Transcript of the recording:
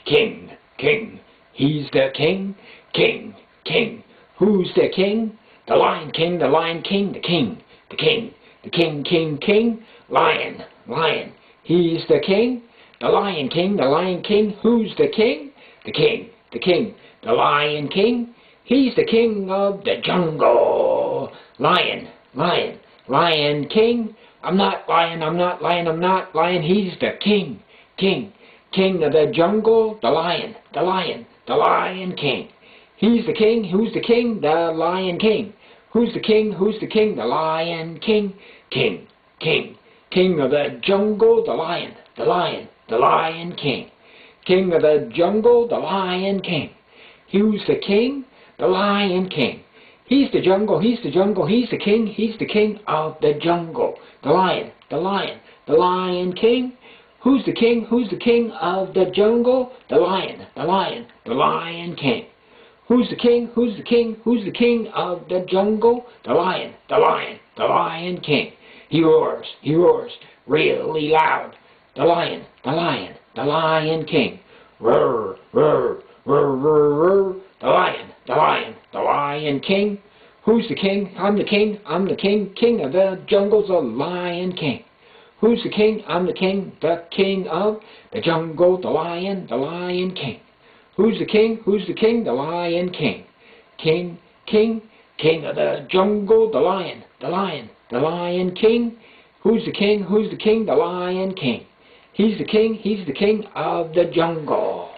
king, king. He's the king, king, king. Who's the king? The Lion King, the Lion King, the king, the king, the king, king, king. Lion, lion. He's the king, the Lion King, the Lion King. Who's the king? The king, the king, the Lion King. He's the king of the jungle. Lion, lion, Lion King. I'm not lion, I'm not lion, I'm not lion. He's the king, king, king of the jungle. The lion, the lion, the Lion King. He's the king. Who's the king? The Lion King. Who's the king? Who's the king? The Lion King. King, king, king of the jungle. The lion, the lion, the Lion King. King of the jungle. The Lion King. Who's the king? The Lion King. He's the jungle. He's the jungle. He's the king. He's the king of the jungle. The lion, the lion, the Lion King. Who's the king? Who's the king of the jungle? The lion, the lion, the Lion King. Who's the king? Who's the king? Who's the king of the jungle? The lion, the lion, the Lion King. He roars really loud. The lion, the lion, the Lion King. Roar, roar, roar, roar, roar. The lion, the lion, the Lion King. Who's the king? I'm the king, I'm the king, king of the jungle's the Lion King. Who's the king? I'm the king of the jungle, the Lion King. Who's the king? Who's the king? The Lion King. King, king, king of the jungle, the lion, the lion, the Lion King. Who's the king? Who's the king? The Lion King. He's the king of the jungle.